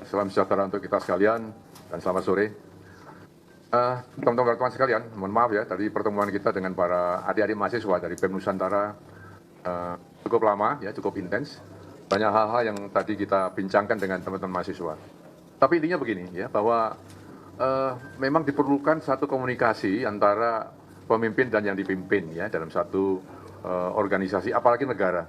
Salam sejahtera untuk kita sekalian dan selamat sore. Teman-teman wartawan sekalian, mohon maaf ya, tadi pertemuan kita dengan para adik-adik mahasiswa dari BEM Nusantara cukup lama, ya, cukup intens. Banyak hal-hal yang tadi kita bincangkan dengan teman-teman mahasiswa. Tapi intinya begini, ya, bahwa memang diperlukan satu komunikasi antara pemimpin dan yang dipimpin, ya, dalam satu organisasi, apalagi negara.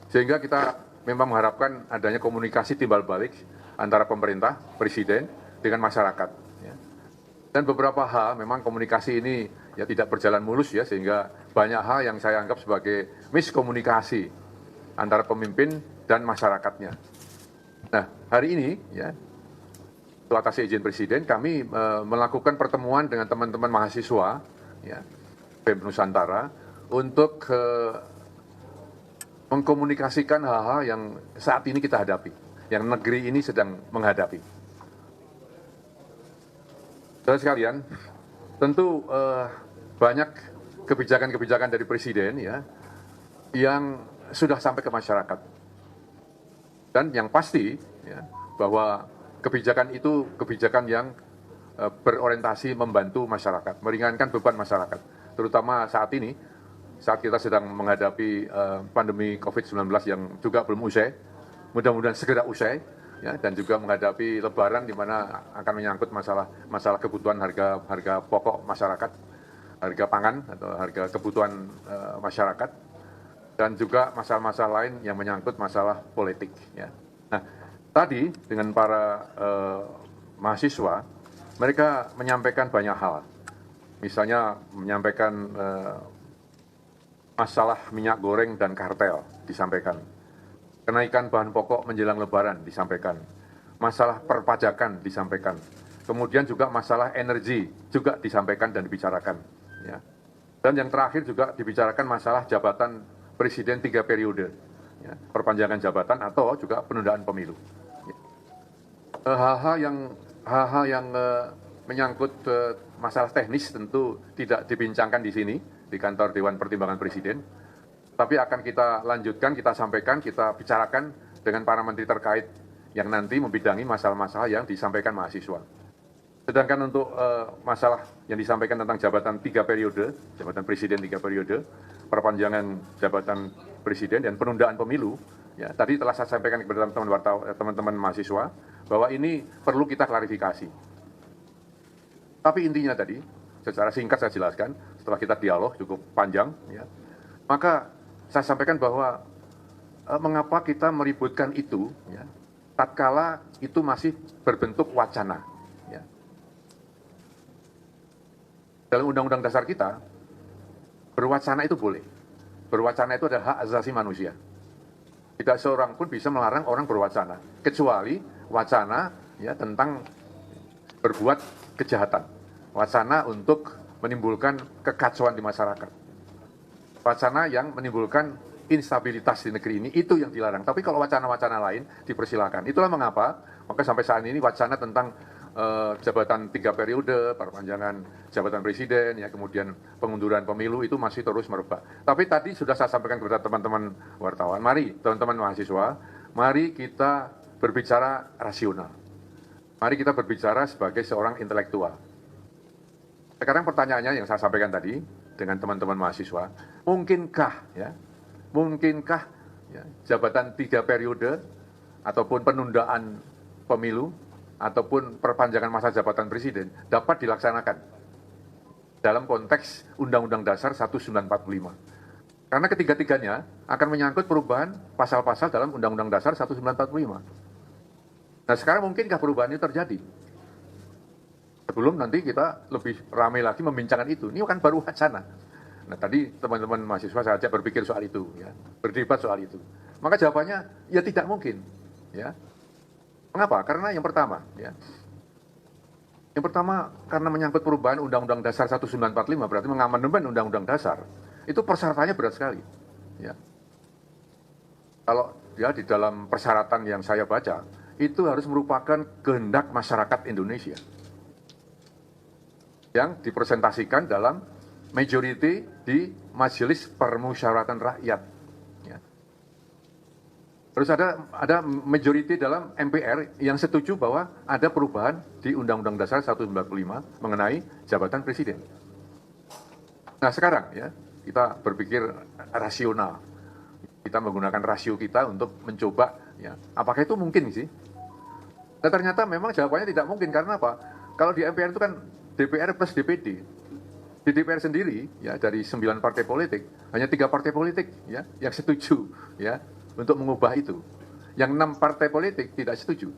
Sehingga kita memang mengharapkan adanya komunikasi timbal balik antara pemerintah, presiden, dengan masyarakat. Ya. Dan beberapa hal memang komunikasi ini ya tidak berjalan mulus ya, sehingga banyak hal yang saya anggap sebagai miskomunikasi antara pemimpin dan masyarakatnya. Nah, hari ini ya, atas izin presiden kami melakukan pertemuan dengan teman-teman mahasiswa ya, BEM Nusantara untuk mengkomunikasikan hal-hal yang saat ini kita hadapi, yang negeri ini sedang menghadapi. Saudara sekalian, tentu banyak kebijakan-kebijakan dari presiden ya, yang sudah sampai ke masyarakat. Dan yang pasti ya, bahwa kebijakan itu kebijakan yang berorientasi membantu masyarakat, meringankan beban masyarakat, terutama saat ini, saat kita sedang menghadapi pandemi COVID-19 yang juga belum usai, mudah-mudahan segera usai, ya, dan juga menghadapi Lebaran di mana akan menyangkut masalah kebutuhan harga pokok masyarakat, harga pangan atau harga kebutuhan masyarakat, dan juga masalah-masalah lain yang menyangkut masalah politik. Ya. Nah, tadi dengan para mahasiswa, mereka menyampaikan banyak hal, misalnya menyampaikan masalah minyak goreng dan kartel disampaikan. Kenaikan bahan pokok menjelang Lebaran disampaikan. Masalah perpajakan disampaikan. Kemudian juga masalah energi juga disampaikan dan dibicarakan. Ya. Dan yang terakhir juga dibicarakan masalah jabatan presiden 3 periode. Ya. Perpanjangan jabatan atau juga penundaan pemilu. Ya. Hal-hal yang menyangkut masalah teknis tentu tidak dibincangkan di sini, di kantor Dewan Pertimbangan Presiden, tapi akan kita lanjutkan, kita sampaikan, kita bicarakan dengan para menteri terkait yang nanti membidangi masalah-masalah yang disampaikan mahasiswa. Sedangkan untuk masalah yang disampaikan tentang jabatan 3 periode, jabatan presiden 3 periode, perpanjangan jabatan presiden dan penundaan pemilu, ya, tadi telah saya sampaikan kepada teman-teman mahasiswa bahwa ini perlu kita klarifikasi. Tapi intinya tadi, secara singkat saya jelaskan, setelah kita dialog cukup panjang, ya, maka saya sampaikan bahwa mengapa kita meributkan itu, ya, tatkala itu masih berbentuk wacana. Ya. Dalam Undang-Undang Dasar kita, berwacana itu boleh. Berwacana itu adalah hak asasi manusia. Tidak seorang pun bisa melarang orang berwacana, kecuali wacana ya, tentang berbuat kejahatan. Wacana untuk menimbulkan kekacauan di masyarakat. Wacana yang menimbulkan instabilitas di negeri ini, itu yang dilarang. Tapi kalau wacana-wacana lain dipersilakan. Itulah mengapa, maka sampai saat ini wacana tentang jabatan 3 periode, perpanjangan jabatan presiden, ya, kemudian pengunduran pemilu itu masih terus merebak. Tapi tadi sudah saya sampaikan kepada teman-teman wartawan, mari teman-teman mahasiswa, mari kita berbicara rasional. Mari kita berbicara sebagai seorang intelektual. Sekarang pertanyaannya yang saya sampaikan tadi dengan teman-teman mahasiswa, mungkinkah ya, jabatan 3 periode ataupun penundaan pemilu ataupun perpanjangan masa jabatan presiden dapat dilaksanakan dalam konteks Undang-Undang Dasar 1945. Karena ketiga-tiganya akan menyangkut perubahan pasal-pasal dalam Undang-Undang Dasar 1945. Nah, sekarang mungkinkah perubahan itu terjadi? Sebelum nanti kita lebih ramai lagi membincangkan itu. Ini kan baru wacana. Nah, tadi teman-teman mahasiswa saya ajak berpikir soal itu, ya, berdebat soal itu. Maka jawabannya, ya tidak mungkin. Ya. Mengapa? Karena yang pertama, ya, karena menyangkut perubahan Undang-Undang Dasar 1945, berarti mengamandemen Undang-Undang Dasar, itu persyaratannya berat sekali. Ya. Kalau ya di dalam persyaratan yang saya baca, itu harus merupakan kehendak masyarakat Indonesia yang dipresentasikan dalam majority di Majelis Permusyawaratan Rakyat. Ya. Terus ada majority dalam MPR yang setuju bahwa ada perubahan di Undang-Undang Dasar 195 mengenai jabatan presiden. Nah sekarang ya kita berpikir rasional, kita menggunakan rasio kita untuk mencoba ya apakah itu mungkin sih? Nah ternyata memang jawabannya tidak mungkin karena apa? Kalau di MPR itu kan DPR plus DPD. Di DPR sendiri ya dari 9 partai politik hanya 3 partai politik ya yang setuju ya untuk mengubah itu. Yang 6 partai politik tidak setuju.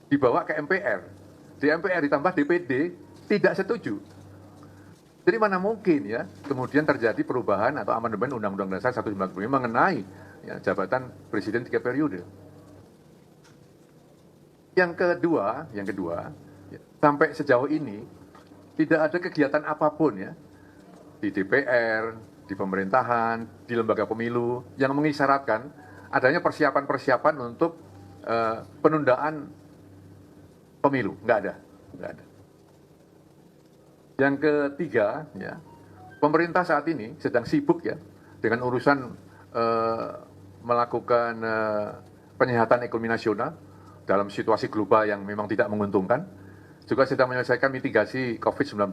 Dibawa ke MPR. Di MPR ditambah DPD tidak setuju. Jadi mana mungkin ya kemudian terjadi perubahan atau amandemen Undang-Undang Dasar 195 mengenai ya, jabatan presiden 3 periode. Yang kedua, ya, sampai sejauh ini tidak ada kegiatan apapun ya di DPR, di pemerintahan, di lembaga pemilu yang mengisyaratkan adanya persiapan-persiapan untuk penundaan pemilu. Nggak ada. Yang ketiga, ya, pemerintah saat ini sedang sibuk ya dengan urusan melakukan penyehatan ekonomi nasional dalam situasi global yang memang tidak menguntungkan, juga sedang menyelesaikan mitigasi COVID-19.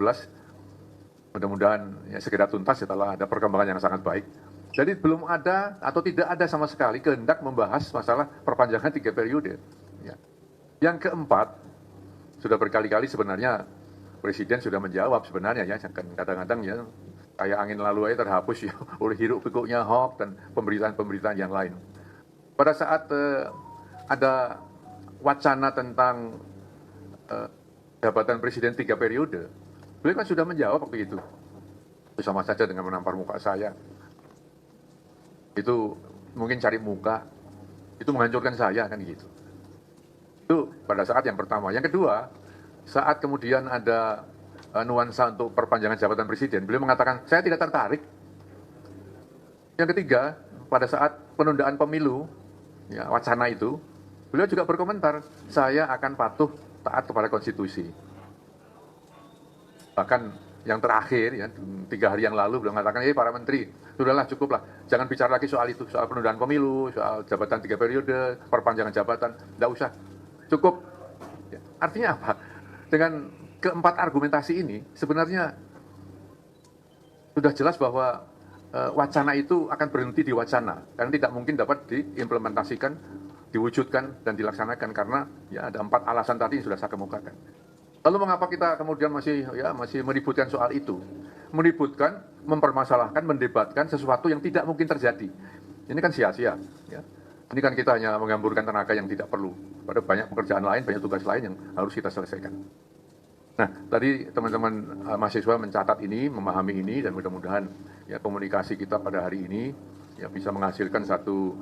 Mudah-mudahan ya, segera tuntas setelah ada perkembangan yang sangat baik. Jadi belum ada atau tidak ada sama sekali kehendak membahas masalah perpanjangan 3 periode. Ya. Yang keempat, sudah berkali-kali sebenarnya Presiden sudah menjawab sebenarnya ya, kadang-kadang ya kayak angin lalu aja terhapus ya oleh hiruk pikuknya hoax dan pemberitaan-pemberitaan yang lain. Pada saat ada wacana tentang jabatan presiden 3 periode, beliau kan sudah menjawab waktu itu. Sama saja dengan menampar muka saya. Itu mungkin cari muka, itu menghancurkan saya kan gitu. Itu pada saat yang pertama. Yang kedua, saat kemudian ada nuansa untuk perpanjangan jabatan presiden, beliau mengatakan saya tidak tertarik. Yang ketiga, pada saat penundaan pemilu, ya, wacana itu, beliau juga berkomentar, saya akan patuh taat kepada konstitusi. Bahkan yang terakhir, ya, 3 hari yang lalu beliau mengatakan, para menteri, sudahlah cukuplah, jangan bicara lagi soal itu, soal penundaan pemilu, soal jabatan 3 periode, perpanjangan jabatan, tidak usah, cukup. Ya, artinya apa? Dengan keempat argumentasi ini, sebenarnya sudah jelas bahwa wacana itu akan berhenti di wacana, karena tidak mungkin dapat diimplementasikan, diwujudkan dan dilaksanakan karena ya ada 4 alasan tadi yang sudah saya kemukakan. Lalu mengapa kita kemudian masih meributkan soal itu? Meributkan, mempermasalahkan, mendebatkan sesuatu yang tidak mungkin terjadi. Ini kan sia-sia. Ya. Ini kan kita hanya menghamburkan tenaga yang tidak perlu. Pada banyak pekerjaan lain, banyak tugas lain yang harus kita selesaikan. Nah, tadi teman-teman mahasiswa mencatat ini, memahami ini, dan mudah-mudahan ya komunikasi kita pada hari ini ya bisa menghasilkan satu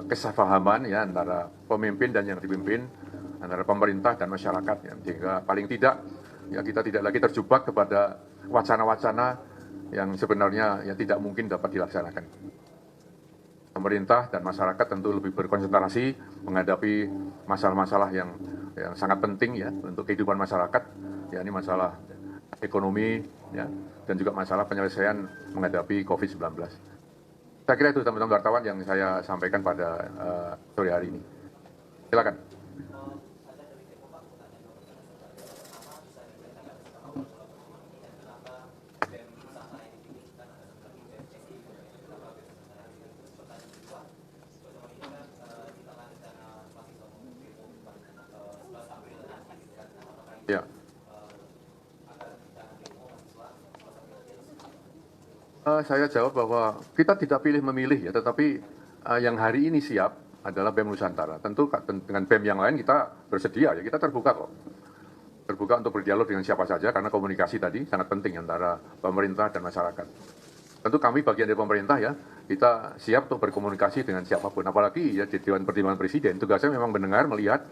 kesepahaman ya antara pemimpin dan yang dipimpin, antara pemerintah dan masyarakat ya. Sehingga paling tidak ya kita tidak lagi terjebak kepada wacana-wacana yang sebenarnya ya tidak mungkin dapat dilaksanakan. Pemerintah dan masyarakat tentu lebih berkonsentrasi menghadapi masalah-masalah yang sangat penting ya untuk kehidupan masyarakat, ya ini masalah ekonomi ya dan juga masalah penyelesaian menghadapi COVID-19. Saya kira itu teman-teman wartawan yang saya sampaikan pada sore hari ini. Silakan. Ya. Saya jawab bahwa kita tidak pilih memilih ya, tetapi yang hari ini siap adalah BEM Nusantara. Tentu dengan BEM yang lain kita bersedia ya, kita terbuka kok. Terbuka untuk berdialog dengan siapa saja karena komunikasi tadi sangat penting antara pemerintah dan masyarakat. Tentu kami bagian dari pemerintah ya, kita siap untuk berkomunikasi dengan siapapun. Apalagi ya di Dewan Pertimbangan Presiden, tugasnya memang mendengar, melihat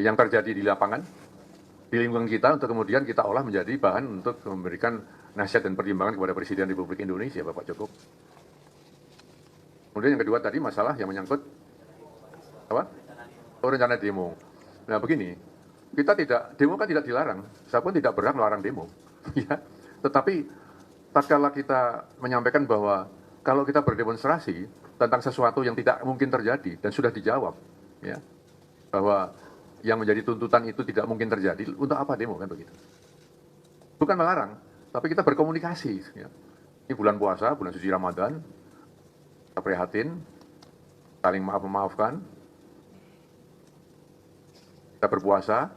yang terjadi di lapangan, di lingkungan kita untuk kemudian kita olah menjadi bahan untuk memberikan nasihat dan pertimbangan kepada Presiden Republik Indonesia, Bapak Jokowi. Kemudian yang kedua tadi masalah yang menyangkut apa? Rencana demo. Nah begini, kita demo kan tidak dilarang, saya pun tidak berhak melarang demo. Ya, tetapi tatkala kita menyampaikan bahwa kalau kita berdemonstrasi tentang sesuatu yang tidak mungkin terjadi dan sudah dijawab, ya, bahwa yang menjadi tuntutan itu tidak mungkin terjadi, untuk apa demo kan begitu? Bukan melarang, tapi kita berkomunikasi. Ya. Ini bulan puasa, bulan suci Ramadan, kita prihatin, saling maaf-memaafkan, kita berpuasa,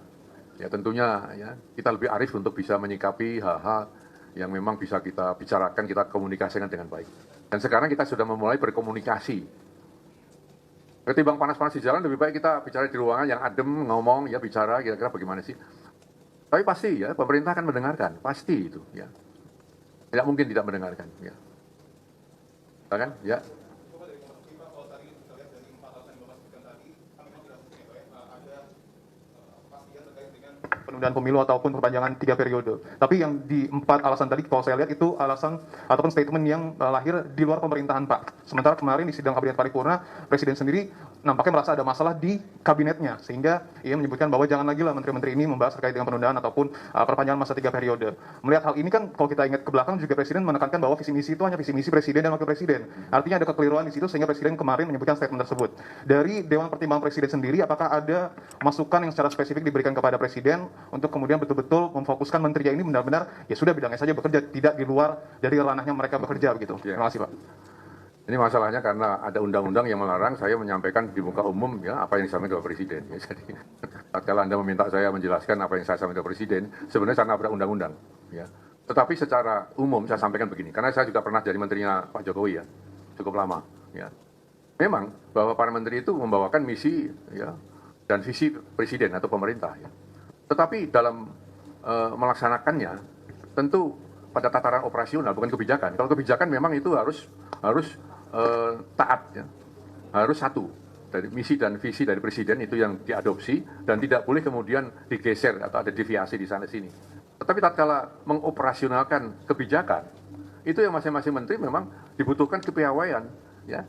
ya tentunya ya, kita lebih arif untuk bisa menyikapi hal-hal yang memang bisa kita bicarakan, kita komunikasikan dengan baik. Dan sekarang kita sudah memulai berkomunikasi. Ketimbang panas-panas di jalan, lebih baik kita bicara di ruangan yang adem, ngomong, ya bicara, kira-kira bagaimana sih. Tapi pasti ya, pemerintah akan mendengarkan, pasti itu. Ya. Tidak mungkin tidak mendengarkan. Ya. Kan? Ya. Penundaan pemilu ataupun perpanjangan 3 periode. Tapi yang di 4 alasan tadi, kalau saya lihat itu alasan ataupun statement yang lahir di luar pemerintahan, Pak. Sementara kemarin di sidang kabinet paripurna, Presiden sendiri nampaknya merasa ada masalah di kabinetnya, sehingga ia menyebutkan bahwa jangan lagi lah menteri-menteri ini membahas terkait dengan penundaan ataupun perpanjangan masa 3 periode. Melihat hal ini kan, kalau kita ingat ke belakang juga Presiden menekankan bahwa visi misi itu hanya visi misi Presiden dan Wakil Presiden. Artinya ada kekeliruan di situ sehingga Presiden kemarin menyebutkan statement tersebut. Dari Dewan Pertimbangan Presiden sendiri, apakah ada masukan yang secara spesifik diberikan kepada Presiden untuk kemudian betul-betul memfokuskan menterinya ini benar-benar ya sudah bidangnya saja bekerja, tidak di luar dari ranahnya mereka bekerja begitu. Ya. Terima kasih, Pak. Ini masalahnya karena ada undang-undang yang melarang saya menyampaikan di muka umum ya apa yang disampaikan oleh Presiden. Ya, jadi kalau Anda meminta saya menjelaskan apa yang saya sampaikan oleh Presiden, sebenarnya karena ada undang-undang. Ya. Tetapi secara umum saya sampaikan begini, karena saya juga pernah jadi menterinya Pak Jokowi ya, cukup lama. Ya. Memang bahwa para menteri itu membawakan misi ya, dan visi Presiden atau pemerintah. Ya. Tetapi dalam melaksanakannya tentu pada tataran operasional bukan kebijakan. Kalau kebijakan memang itu harus taat, ya. Harus satu dari misi dan visi dari Presiden itu yang diadopsi dan tidak boleh kemudian digeser atau ada deviasi di sana sini. Tetapi tatkala mengoperasionalkan kebijakan itu yang masing-masing menteri memang dibutuhkan kepiawaian, ya.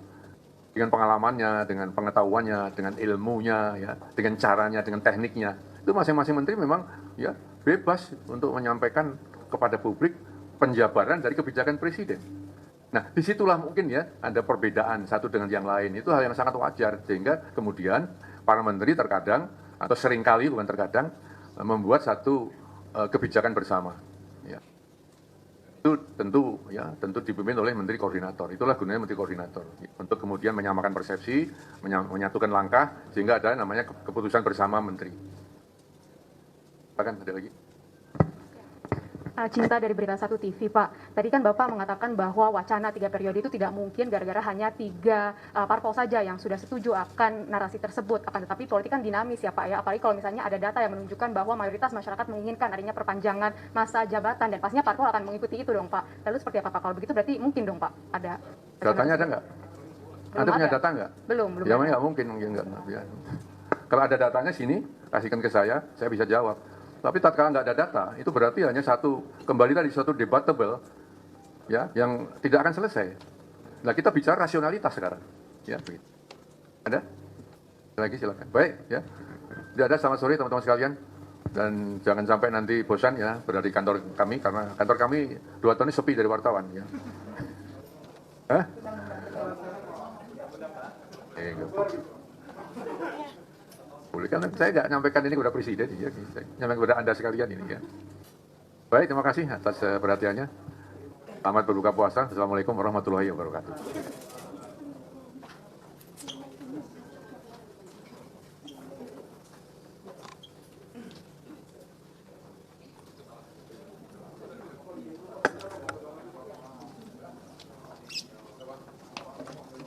Dengan pengalamannya, dengan pengetahuannya, dengan ilmunya, ya, dengan caranya, dengan tekniknya. Itu masing-masing menteri memang ya bebas untuk menyampaikan kepada publik penjabaran dari kebijakan Presiden. Nah, disitulah mungkin ya ada perbedaan satu dengan yang lain. Itu hal yang sangat wajar. Sehingga kemudian para menteri terkadang, atau seringkali bukan terkadang, membuat satu kebijakan bersama. Ya. Itu tentu dipimpin oleh menteri koordinator. Itulah gunanya menteri koordinator. Untuk kemudian menyamakan persepsi, menyatukan langkah, sehingga ada namanya keputusan bersama menteri. Bahkan ada lagi. Cinta dari Berita 1 TV, Pak. Tadi kan Bapak mengatakan bahwa wacana 3 periode itu tidak mungkin gara-gara hanya 3 parpol saja yang sudah setuju akan narasi tersebut. Akan tetapi politik kan dinamis ya, Pak ya. Apalagi kalau misalnya ada data yang menunjukkan bahwa mayoritas masyarakat menginginkan adanya perpanjangan masa jabatan dan pastinya parpol akan mengikuti itu dong, Pak. Lalu seperti apa, Pak? Kalau begitu berarti mungkin dong, Pak. Ada datanya ada nggak? Anda punya data nggak? Belum. Ya nggak mungkin nggak. Ya. Kalau ada datanya sini, kasihkan ke saya bisa jawab. Tapi tatkala nggak ada data, itu berarti hanya kembali tadi satu debatable, ya, yang tidak akan selesai. Nah, kita bicara rasionalitas sekarang, ya, begitu. Ada? Lagi silakan. Baik, ya. Tidak ada, selamat sore teman-teman sekalian. Dan jangan sampai nanti bosan ya berada di kantor kami, karena kantor kami 2 tahun ini sepi dari wartawan, ya. Hah? Boleh kan saya nggak nyampaikan ini kepada Presiden, ya, saya nyampaikan kepada Anda sekalian ini ya. Baik, terima kasih atas perhatiannya. Selamat berbuka puasa. Assalamualaikum warahmatullahi wabarakatuh.